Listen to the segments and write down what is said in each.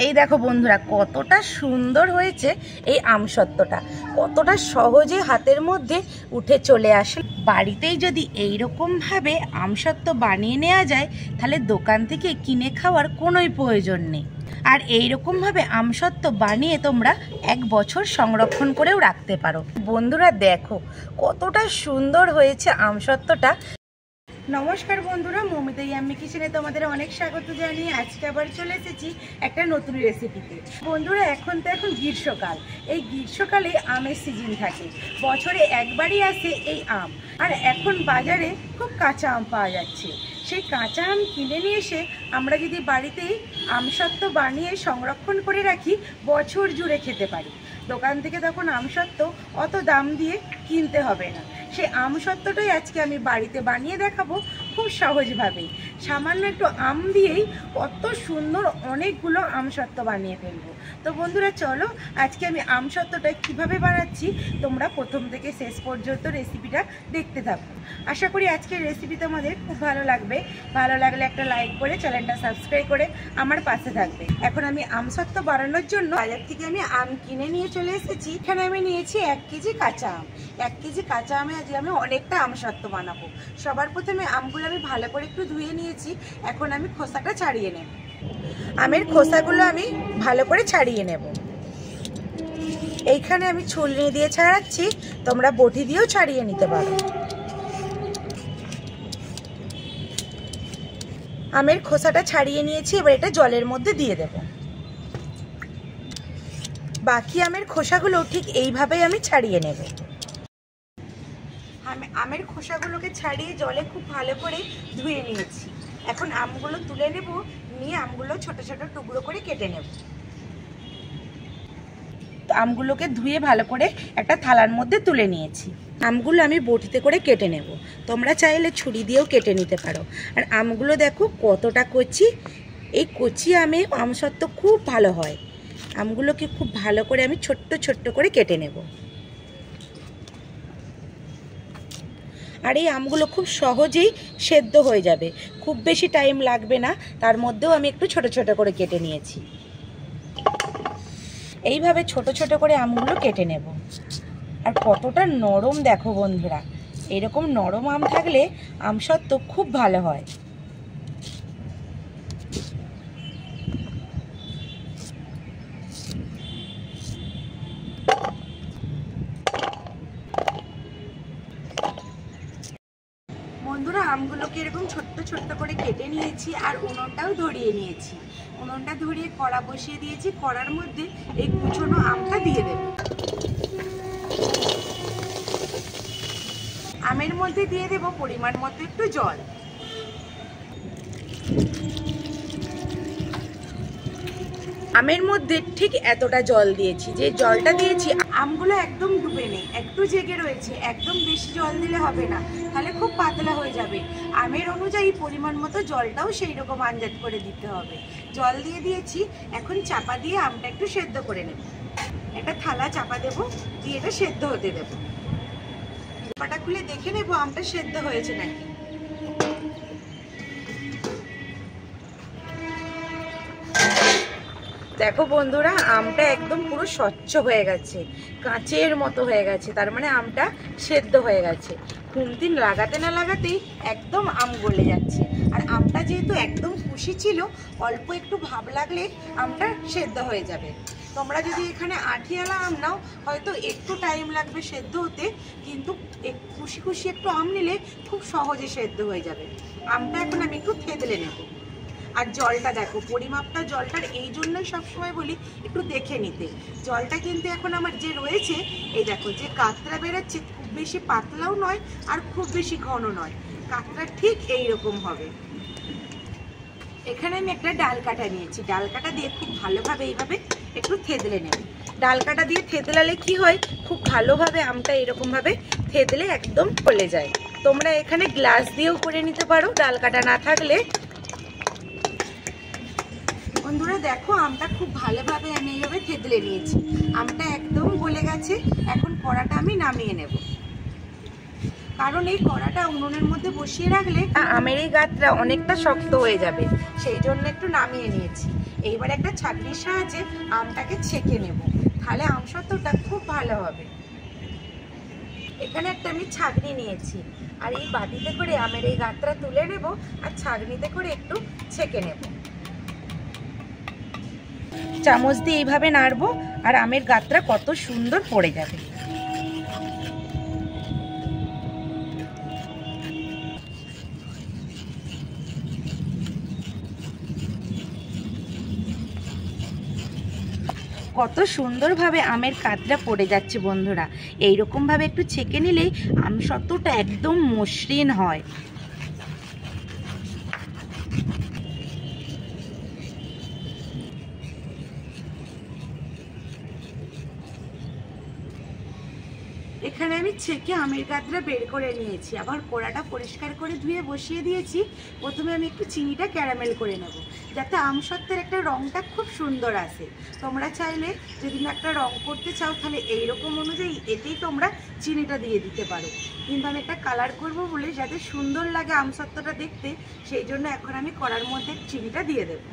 এই দেখো বন্ধুরা কতটা সুন্দর হয়েছে এই আমসত্ত্বটা, কতটা সহজে হাতের মধ্যে উঠে চলে আসে। বাড়িতেই যদি এইরকম ভাবে আমসত্ত্ব বানিয়ে নেওয়া যায় তাহলে দোকান থেকে কিনে খাওয়ার কোনোই প্রয়োজন নেই। আর এইরকম ভাবে আমসত্ত্ব বানিয়ে তোমরা 1 বছর সংরক্ষণ করেও রাখতে পারো। বন্ধুরা দেখো কতটা সুন্দর হয়েছে আমসত্ত্বটা। নমস্কার বন্ধুরা, মৌমিতা ইয়াম্মি কিচেনে তোমাদের অনেক স্বাগত জানিয়ে আজকে আবার চলে এসেছি একটা নতুন রেসিপিতে। বন্ধুরা এখন গ্রীষ্মকাল, এই গ্রীষ্মকালে আমের সিজন থাকে, বছরে একবারই আসে এই আম। আর এখন বাজারে খুব কাঁচা আম পাওয়া যাচ্ছে। সেই কাঁচা আম কিনে নিয়ে এসে আমরা যদি বাড়িতেই আমসত্ত্ব বানিয়ে সংরক্ষণ করে রাখি বছর জুড়ে খেতে পারি। দোকান থেকে তখন আমসত্ত্ব অত দাম দিয়ে কিনতে হবে না। সেই আমসত্ত্বটাই আজকে আমি বাড়িতে বানিয়ে দেখাবো খুব সহজভাবেই। সামান্য একটু আম দিয়েই কত সুন্দর অনেকগুলো আমসত্ত্ব বানিয়ে ফেলবো। তো বন্ধুরা চলো আজকে আমি আমসত্ত্বটা কিভাবে বানাচ্ছি তোমরা প্রথম থেকে শেষ পর্যন্ত রেসিপিটা দেখতে থাকো। আশা করি আজকের রেসিপি তোমাদের খুব ভালো লাগবে। ভালো লাগলে একটা লাইক করে চ্যানেলটা সাবস্ক্রাইব করে আমার পাশে থাকবে। এখন আমি আমসত্ত্ব বানানোর জন্য বাজার থেকে আমি আম কিনে নিয়ে চলে এসেছি। এখানে আমি নিয়েছি 1 কেজি কাঁচা আম। 1 কেজি কাঁচা আমে আজকে আমি অনেকটা আমসত্ত্ব বানাবো। সবার প্রথমে আমগুলো আমি ভালো করে একটু ধুয়ে নিয়েছি। এখন আমি খোসাটা ছাড়িয়ে নেব। আমের খোসাগুলো আমি ভালো করে ছাড়িয়ে নেব। এইখানে আমি ছুলনি দিয়ে ছাড়াচ্ছি, তোমরা বটি দিয়েও ছাড়িয়ে নিতে পারো। আমের খোসাটা ছাড়িয়ে নিয়েছি, এবার এটা জলের মধ্যে দিয়ে দেব। বাকি আমের খোসাগুলো ঠিক এইভাবেই আমি ছাড়িয়ে নেব। আমের খোসাগুলোকে ছাড়িয়ে জলে খুব ভালো করে ধুয়ে নিয়েছি। এখন আমগুলো তুলে নেব, নিয়ে আমগুলো ছোট ছোট টুকরো করে কেটে নেব। আমগুলোকে ধুয়ে ভালো করে একটা থালার মধ্যে তুলে নিয়েছি। আমগুলো আমি বটিতে করে কেটে নেব। তোমরা চাইলে ছুরি দিয়েও কেটে নিতে পারো। আর আমগুলো দেখো কতটা কচি। এই কচি আমে আমসত্ত্ব খুব ভালো হয়। আমগুলোকে খুব ভালো করে আমি ছোট্ট ছোট্ট করে কেটে নেব। আর এই আমগুলো খুব সহজেই সেদ্ধ হয়ে যাবে, খুব বেশি টাইম লাগবে না। তার মধ্যেও আমি একটু ছোট ছোট করে কেটে নিয়েছি। এইভাবে ছোট ছোট করে আমগুলো কেটে নেব। আর কতটা নরম দেখো বন্ধুরা, এরকম নরম আম থাকলে আমসত্ত্ব খুব ভালো হয়। বন্ধুরা আমগুলোকে এরকম ছোট্ট ছোট্ট করে কেটে নিয়েছি। আর উনুনটাও ধরিয়ে নিয়েছি। উনুনটা ধরিয়ে কড়া বসিয়ে দিয়েছি। কড়ার মধ্যে এই কুচনো আমটা দিয়ে দেব। আমের মধ্যে দিয়ে দেব পরিমাণ মতো একটু জল। আমের মধ্যে ঠিক এতটা জল দিয়েছি। যে জলটা দিয়েছি আমগুলো একদম ডুবে নেই, একটু জেগে রয়েছে। একদম বেশি জল দিলে হবে না, তাহলে খুব পাতলা হয়ে যাবে। আমের অনুযায়ী পরিমাণ মতো জলটাও সেই রকম আন্দাজ করে দিতে হবে। জল দিয়ে দিয়েছি। এখন চাপা দিয়ে আমটা একটু সেদ্ধ করে নেব। একটা থালা চাপা দেব, দিয়ে এটা সেদ্ধ হতে দেব। চাপাটা খুলে দেখে নেব আমটা সেদ্ধ হয়েছে নাকি। দেখো বন্ধুরা আমটা একদম পুরো স্বচ্ছ হয়ে গেছে, কাঁচের মতো হয়ে গেছে। তার মানে আমটা সেদ্ধ হয়ে গেছে। খুন্তি লাগাতে না লাগাতেই একদম আম গলে যাচ্ছে। আর আমটা যেহেতু একদম কুশি ছিল, অল্প একটু ভাব লাগলে আমটা সেদ্ধ হয়ে যাবে। তোমরা যদি এখানে আঠিয়ালা আম নাও হয়তো একটু টাইম লাগবে সেদ্ধ হতে, কিন্তু কুশি কুশি একটু আম নিলে খুব সহজে সেদ্ধ হয়ে যাবে। আমটা এখন আমি একটু থেতলে নেব। আর জলটা দেখো, পরিমাপটা জলটার এই জন্যই সবসময় বলি একটু দেখে নিতে। জলটা কিন্তু এখন আমার যে রয়েছে, এই দেখো যে কাতরা বেরোচ্ছে, খুব বেশি পাতলাও নয় আর খুব বেশি ঘন নয়। কাতরা ঠিক এইরকম হবে। এখানে আমি একটা ডাল কাটা নিয়েছি। ডাল কাটা দিয়ে খুব ভালোভাবে এইভাবে একটু থেতলে নেব। ডাল কাটা দিয়ে থেতলালে কি হয়, খুব ভালোভাবে আমটা এরকমভাবে থেতলে একদম গলে যায়। তোমরা এখানে গ্লাস দিয়েও করে নিতে পারো ডাল কাটা না থাকলে। বন্ধুরা দেখো আমটা খুব ভালোভাবে আমি এইভাবে থেতলে নিয়েছি। আমটা একদম গলে গেছে। এখন কড়াটা আমি নামিয়ে নেব। কারণ এই কড়াটা উনুনের মধ্যে বসিয়ে রাখলে আমের এই গাঁতটা অনেকটা শক্ত হয়ে যাবে, সেই জন্য একটু নামিয়ে নিয়েছি। এইবার একটা ছাঁকনির সাহায্যে আমটাকে ছেঁকে নেব, তাহলে আমসত্ত্বটা খুব ভালো হবে। এখানে একটা আমি ছাঁকনি নিয়েছি, আর এই বাটিতে করে আমের এই গাঁতটা তুলে নেব আর ছাঁকনিতে করে একটু ছেঁকে নেব। চামচ দিয়ে এইভাবে নাড়বো আর আমের গাঁতটা কত সুন্দর পড়ে যাবে। কত সুন্দরভাবে আমের কাতরা পড়ে যাচ্ছে বন্ধুরা। এইরকমভাবে একটু ছেঁকে নিলেই আমসত্ত্বটা একদম মসৃণ হয়। এখানে আমি ছেঁকে আমের কাতরা বের করে নিয়েছি, আবার কড়াটা পরিষ্কার করে ধুয়ে বসিয়ে দিয়েছি। প্রথমে আমি একটু চিনিটা ক্যারামেল করে নেব, যাতে আমসত্ত্বের একটা রঙটা খুব সুন্দর আসে। তোমরা চাইলে যদি না একটা রং করতে চাও তাহলে এইরকম অনুযায়ী এতেই তোমরা চিনিটা দিয়ে দিতে পারো, কিন্তু আমি একটা কালার করব বলে যাতে সুন্দর লাগে আমসত্ত্বটা দেখতে, সেই জন্য এখন আমি কড়ার মধ্যে চিনিটা দিয়ে দেবো।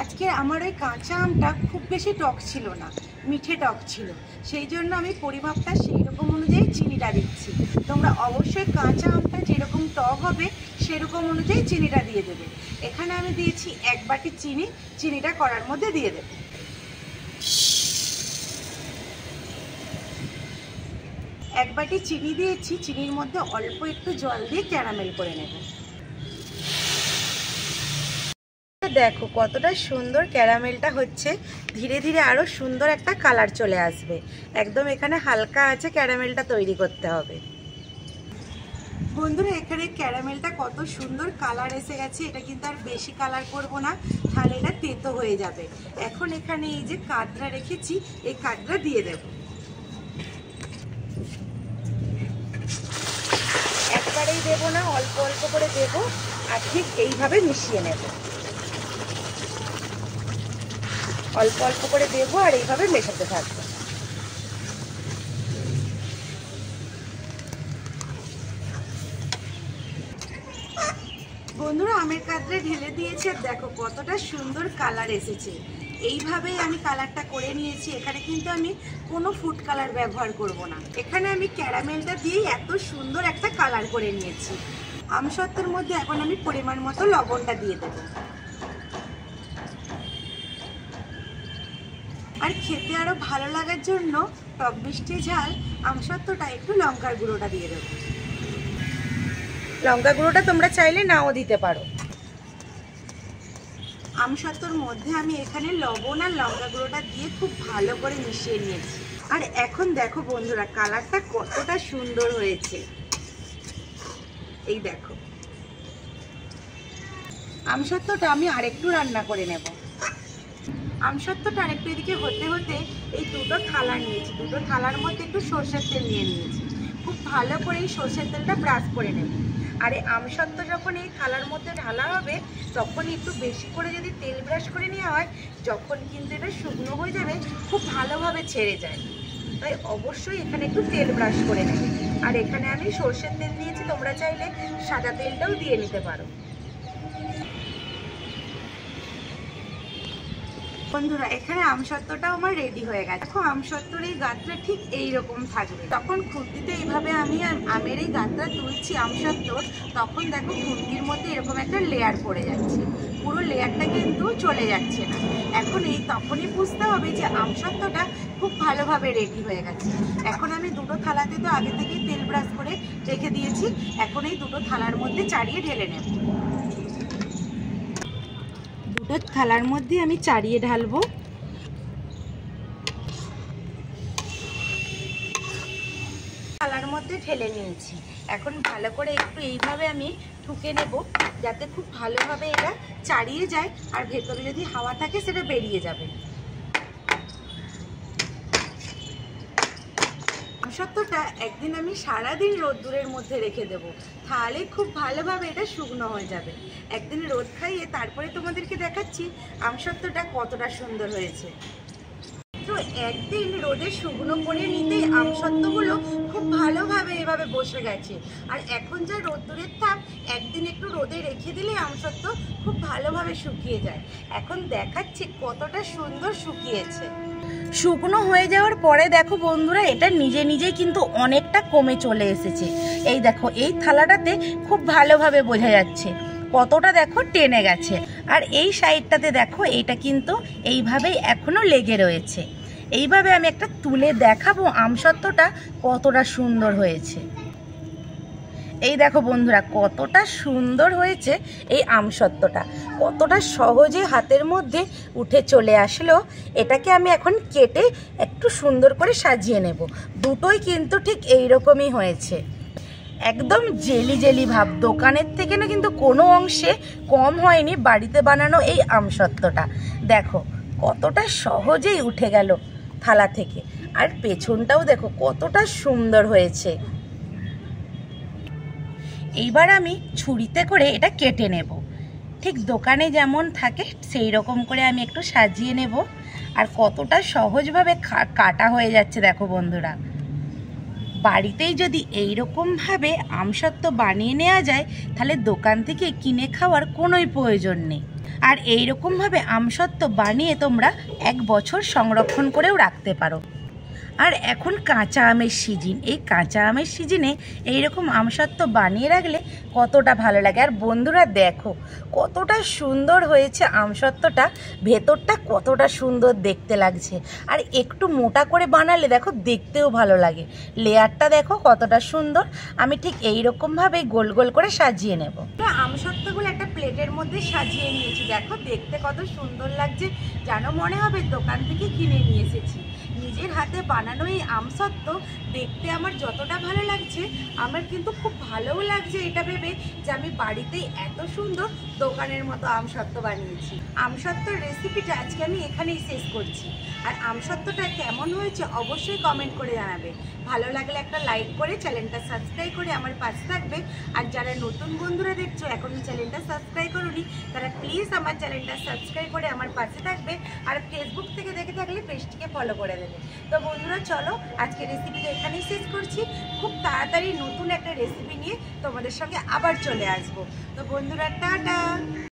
আজকে আমার ওই কাঁচা আমটা খুব বেশি টক ছিল না, মিঠে টক ছিল, সেই জন্য আমি পরিমাপটা সেই রকম অনুযায়ী চিনিটা দিচ্ছি। তোমরা অবশ্যই কাঁচা আমটা যেরকম টক হবে সেরকম অনুযায়ী চিনিটা দিয়ে দেবে। এখানে আমি দিয়েছি 1 বাটি চিনি, চিনিটা কড়ার মধ্যে দিয়ে দেবে। এক বাটি চিনি দিয়েছি, চিনির মধ্যে অল্প একটু জল দিয়ে ক্যারামেল করে নেব। দেখো কতটা সুন্দর ক্যারামেলটা হচ্ছে, ধীরে ধীরে আরো সুন্দর একটা কালার চলে আসবে। একদম এখানে হালকা আছে ক্যারামেলটা তৈরি করতে হবে। বন্ধুরা এখানে ক্যারামেলটা কত সুন্দর কালার এসে গেছে, এটা কিন্তু আর বেশি কালার করব না, তাহলে এটা তেতো হয়ে যাবে। এখন এখানে এই যে কাতরা রেখেছি এই কাতরা দিয়ে দেব। একবারেই দেবো না, অল্প অল্প করে দেব, আর ঠিক এইভাবে মিশিয়ে নেব। অল্প অল্প করে দেবো আর এইভাবে মেশাতে থাকবো। বন্ধুরা আমের কাতরা ঢেলে দিয়েছি, আর দেখো কতটা সুন্দর কালার এসেছে। এইভাবেই আমি কালারটা করে নিয়েছি। এখানে কিন্তু আমি কোনো ফুড কালার ব্যবহার করব না, এখানে আমি ক্যারামেলটা দিয়েই এত সুন্দর একটা কালার করে নিয়েছি। আমসত্ত্বের মধ্যে এখন আমি পরিমাণ মতো লবণটা দিয়ে দেবো, আর খেতে আরো ভালো লাগার জন্য টক মিষ্টি ঝাল আমসত্ত্বটা একটু লঙ্কার গুঁড়োটা দিয়ে দেবো। লঙ্কা গুঁড়োটা তোমরা চাইলে নাও দিতে পারো। আমসত্ত্বর মধ্যে আমি এখানে লবণ আর লঙ্কা গুঁড়োটা দিয়ে খুব ভালো করে মিশিয়ে নিয়েছি। আর এখন দেখো বন্ধুরা কালারটা কতটা সুন্দর হয়েছে, এই দেখো। আমসত্ত্বটা আমি আরেকটু রান্না করে নেব। আমসত্ত্বটা আরেকটু এদিকে হতে হতে এই দুটো থালা নিয়েছি, দুটো থালার মধ্যে একটু সরষের তেল নিয়ে নিয়েছি। খুব ভালো করে এই সরষের তেলটা ব্রাশ করে নেব। আর এই আমসত্ত্ব যখন এই থালার মধ্যে ঢালা হবে তখন একটু বেশি করে যদি তেল ব্রাশ করে নেওয়া হয়, যখন কিন্তু এটা শুকনো হয়ে যাবে খুব ভালোভাবে ছেড়ে যায়। তাই অবশ্যই এখানে একটু তেল ব্রাশ করে নেবে। আর এখানে আমি সরষের তেল নিয়েছি, তোমরা চাইলে সাদা তেলটাও দিয়ে নিতে পারো। বন্ধুরা এখানে আমসত্ত্বটাও আমার রেডি হয়ে গেছে। দেখো আমসত্ত্বর এই গাঁতটা ঠিক এইরকম থাকবে। তখন খুন্তিতে এইভাবে আমি আমের এই গাঁতটা তুলছি আমসত্ত্বর, তখন দেখো খুন্তির মধ্যে এরকম একটা লেয়ার পড়ে যাচ্ছে, পুরো লেয়ারটা কিন্তু চলে যাচ্ছে না। এখন এই তখনই বুঝতে হবে যে আমসত্ত্বটা খুব ভালোভাবে রেডি হয়ে গেছে। এখন আমি দুটো থালাতে তো আগে থেকেই তেল ব্রাশ করে রেখে দিয়েছি, এখন এই দুটো থালার মধ্যে চাড়িয়ে ঢেলে নেব। দুটো থালার মধ্যে আমি চাড়িয়ে ঢালবো। থালার মধ্যে ঢেলে নিয়েছি, এখন ভালো করে একটু এইভাবে আমি ঠুকে নেব, যাতে খুব ভালোভাবে এটা চাড়িয়ে যায়, আর ভেতরে যদি হাওয়া থাকে সেটা বেরিয়ে যাবে। আমসত্ত্বটা একদিন আমি সারাদিন রোদ্দুরের মধ্যে রেখে দেব, তাহলে খুব ভালোভাবে এটা শুকনো হয়ে যাবে। একদিন রোদ খাইয়ে তারপরে তোমাদেরকে দেখাচ্ছি আমসত্ত্বটা কতটা সুন্দর হয়েছে। তো একদিন রোদে শুকনো করে নিতেই আমসত্ত্বগুলো খুব ভালোভাবে এভাবে বসে গেছে। আর এখন যা রোদ্দুরের তাপ, একদিন একটু রোদে রেখে দিলে আমসত্ত্ব খুব ভালোভাবে শুকিয়ে যায়। এখন দেখাচ্ছি কতটা সুন্দর শুকিয়েছে। শুকনো হয়ে যাওয়ার পরে দেখো বন্ধুরা, এটা নিজে নিজেই কিন্তু অনেকটা কমে চলে এসেছে। এই দেখো, এই থালাটাতে খুব ভালোভাবে বোঝা যাচ্ছে কতটা দেখো টেনে গেছে। আর এই সাইডটাতে দেখো, এইটা কিন্তু এইভাবেই এখনো লেগে রয়েছে। এইভাবে আমি একটা তুলে দেখাবো আমসত্ত্বটা কতটা সুন্দর হয়েছে। এই দেখো বন্ধুরা, কতটা সুন্দর হয়েছে এই আমসত্ত্বটা, কতটা সহজে হাতের মধ্যে উঠে চলে আসলো। এটাকে আমি এখন কেটে একটু সুন্দর করে সাজিয়ে নেব। দুটোই কিন্তু ঠিক এইরকমই হয়েছে, একদম জেলি জেলি ভাব। দোকানের থেকে না কিন্তু কোনো অংশে কম হয়নি বাড়িতে বানানো এই আমসত্ত্বটা। দেখো কতটা সহজেই উঠে গেল থালা থেকে। আর পেছনটাও দেখো কতটা সুন্দর হয়েছে। এইবার আমি ছুরিতে করে এটা কেটে নেব। ঠিক দোকানে যেমন থাকে সেই রকম করে আমি একটু সাজিয়ে নেব। আর কতটা সহজভাবে কাটা হয়ে যাচ্ছে দেখো বন্ধুরা। বাড়িতেই যদি এইরকমভাবে আমসত্ত্ব বানিয়ে নেওয়া যায়, তাহলে দোকান থেকে কিনে খাওয়ার কোনোই প্রয়োজন নেই। আর এইরকমভাবে আমসত্ত্ব বানিয়ে তোমরা 1 বছর সংরক্ষণ করেও রাখতে পারো। আর এখন কাঁচা আমের সিজন, এই কাঁচা আমের সিজনে এইরকম আমসত্ত্ব বানিয়ে রাখলে কতটা ভালো লাগে। আর বন্ধুরা দেখো কতটা সুন্দর হয়েছে আমসত্ত্বটা, ভেতরটা কতটা সুন্দর দেখতে লাগছে। আর একটু মোটা করে বানালে দেখো দেখতেও ভালো লাগে। লেয়ারটা দেখো কতটা সুন্দর। আমি ঠিক এইরকমভাবে গোল গোল করে সাজিয়ে নেব। আমসত্ত্বগুলো একটা প্লেটের মধ্যে সাজিয়ে নিয়েছি। দেখো দেখতে কত সুন্দর লাগছে, যেন মনে হবে দোকান থেকে কিনে নিয়ে এসেছি। নিজের হাতে বানানো এই আমসত্ত্ব দেখতে আমার যতটা ভালো লাগছে, আমার কিন্তু খুব ভালোও লাগছে এটা ভেবে যে আমি বাড়িতেই এত সুন্দর দোকানের মতো আমসত্ত্ব বানিয়েছি। আমসত্ত্বর রেসিপিটা আজকে আমি এখানেই শেষ করছি। আর আমসত্ত্বটা কেমন হয়েছে অবশ্যই কমেন্ট করে জানাবে। ভালো লাগলে একটা লাইক করে চ্যানেলটা সাবস্ক্রাইব করে আমার পাশে থাকবে। আর যারা নতুন বন্ধুরা দেখছো এখনও চ্যানেলটা সাবস্ক্রাইব করোনি, তারা প্লিজ আমার চ্যানেলটা সাবস্ক্রাইব করে আমার পাশে থাকবে। আর ফেসবুক থেকে দেখে থাকলে পেজটিকে ফলো করে দেবে। তো বন্ধুরা চলো, আজকে রেসিপিটা এখানেই শেষ করছি। খুব তাড়াতাড়ি নতুন একটা রেসিপি নিয়ে তোমাদের সঙ্গে আবার চলে আসবো। তো বন্ধুরা টাটা।